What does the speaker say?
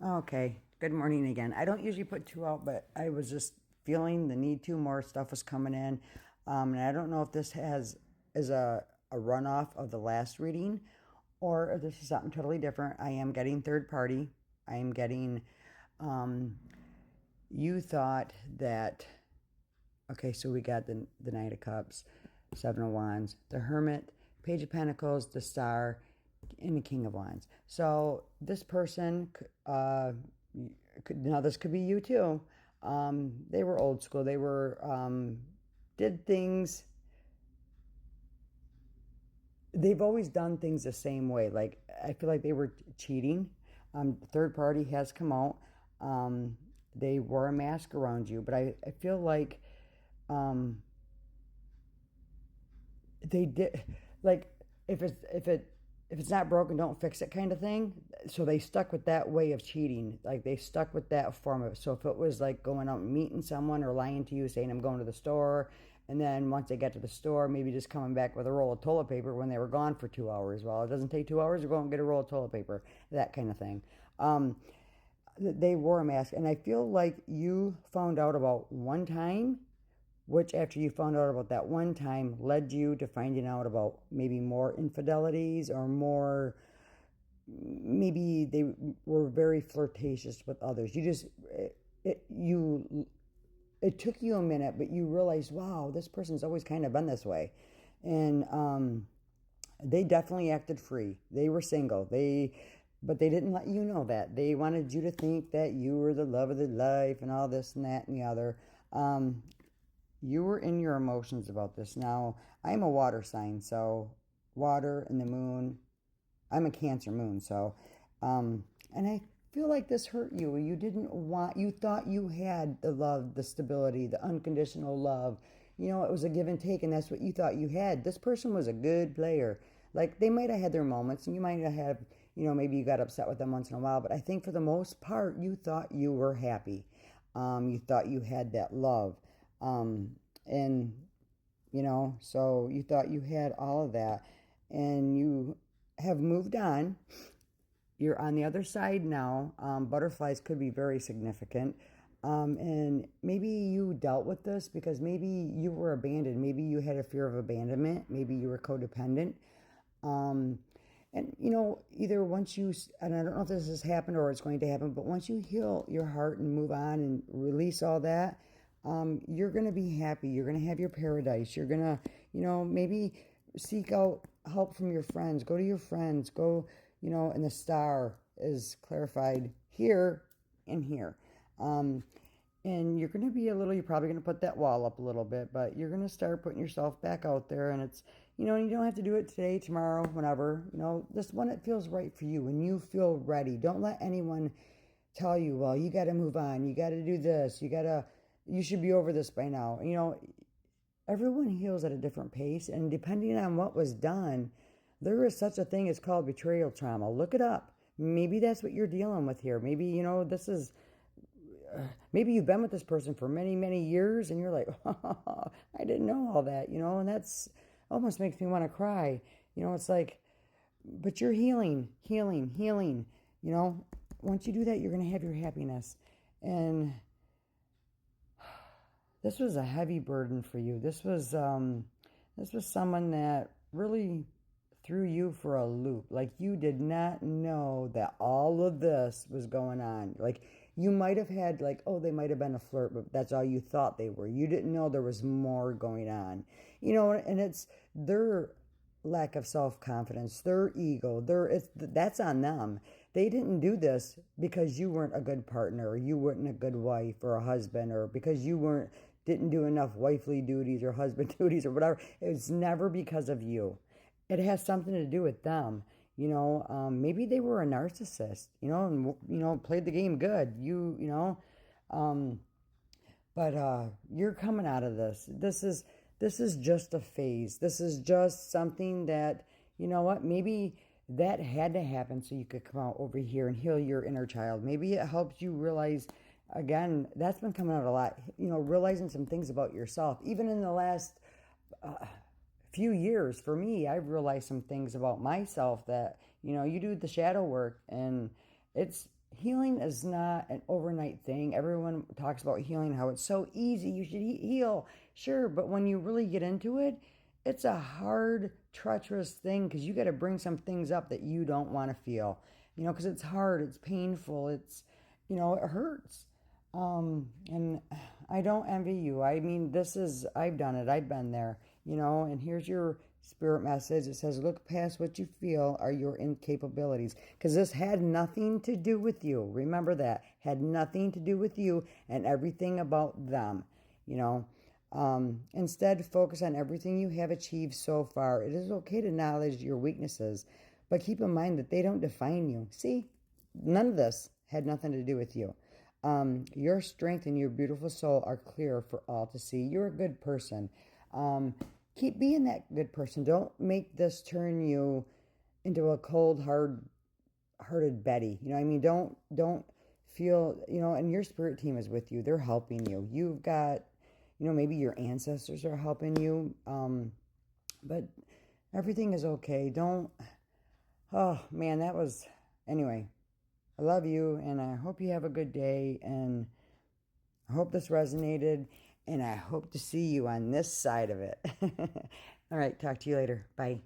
Okay, good morning again. I don't usually put two out, but I was just feeling the need to. More stuff was coming in. And I don't know if this is a runoff of the last reading or if this is something totally different. I am getting third party. I am getting, um, you thought that, okay, so we got the Knight of Cups, Seven of Wands, the Hermit, Page of Pentacles, the Star, and the King of Wands. So this person, now this could be you too. They were old school. They were did things. They've always done things the same way. Like I feel like they were cheating. Third party has come out. Um, they wore a mask around you, but I feel like um, they did like if it's not broken, don't fix it kind of thing. So they stuck with that way of cheating. Like they stuck with that form of it. So if it was like going out and meeting someone or lying to you, saying I'm going to the store, and then once they get to the store, maybe just coming back with a roll of toilet paper when they were gone for 2 hours. Well, it doesn't take 2 hours to go and get a roll of toilet paper, that kind of thing. Um, they wore a mask, and I feel like you found out about one time which after you found out about that one time led you to finding out about maybe more infidelities or more, maybe they were very flirtatious with others. It took you a minute, but you realized, wow, this person's always kind of been this way. And they definitely acted free. They were single. But they didn't let you know that. They wanted you to think that you were the love of their life and all this and that and the other. You were in your emotions about this. Now, I'm a water sign, so water and the moon. I'm a Cancer moon, so and I feel like this hurt you. You thought you had the love, the stability, the unconditional love. You know, it was a give and take, and that's what you thought you had. This person was a good player. Like they might have had their moments, and you might have, maybe you got upset with them once in a while, but I think for the most part, you thought you were happy. You thought you had that love. And so you thought you had all of that, and you have moved on. You're on the other side now. Butterflies could be very significant. And maybe you dealt with this because maybe you were abandoned. Maybe you had a fear of abandonment. Maybe you were codependent. Um, and either once and I don't know if this has happened or it's going to happen, but once you heal your heart and move on and release all that, you're going to be happy. You're going to have your paradise. You're going to, maybe seek out help from your friends. Go to your friends. Go, and the star is clarified here and here. Um, and you're probably going to put that wall up a little bit, but you're going to start putting yourself back out there. And it's, you don't have to do it today, tomorrow, whenever, just when it feels right for you, when you feel ready. Don't let anyone tell you, well, you got to move on. You got to do this. You should be over this by now. Everyone heals at a different pace. And depending on what was done, there is such a thing as called betrayal trauma. Look it up. Maybe that's what you're dealing with here. Maybe, maybe you've been with this person for many, many years and you're like, oh, I didn't know all that, and that's almost makes me want to cry. It's like, but you're healing, healing, healing. Once you do that, you're going to have your happiness. And this was a heavy burden for you. This was someone that really threw you for a loop. Like you did not know that all of this was going on. Like you might have had like, oh, they might have been a flirt, but that's all you thought they were. You didn't know there was more going on. And it's their lack of self-confidence, their ego, that's on them. They didn't do this because you weren't a good partner, or you weren't a good wife or a husband, or because you weren't didn't do enough wifely duties or husband duties or whatever. It's never because of you. It has something to do with them. Maybe they were a narcissist, and played the game good. Um, but you're coming out of this. This is just a phase. This is just something that, what, maybe that had to happen so you could come out over here and heal your inner child. Maybe it helps you realize, again, that's been coming out a lot, realizing some things about yourself. Even in the last few years, for me, I've realized some things about myself that, you do the shadow work, and healing is not an overnight thing. Everyone talks about healing, how it's so easy. You should heal. Sure, but when you really get into it, it's a hard, treacherous thing because you got to bring some things up that you don't want to feel. Because it's hard, it's painful, it hurts. And I don't envy you. I mean, I've done it. I've been there, and here's your spirit message. It says, look past what you feel are your incapabilities. Because this had nothing to do with you. Remember that. Had nothing to do with you and everything about them, Instead, focus on everything you have achieved so far. It is okay to acknowledge your weaknesses, but keep in mind that they don't define you. See, none of this had nothing to do with you. Your strength and your beautiful soul are clear for all to see. You're a good person. Keep being that good person. Don't make this turn you into a cold, hard-hearted Betty. Don't feel, and your spirit team is with you. They're helping you. You've got, maybe your ancestors are helping you. But everything is okay. Oh man, anyway. I love you, and I hope you have a good day, and I hope this resonated, and I hope to see you on this side of it. All right, talk to you later. Bye.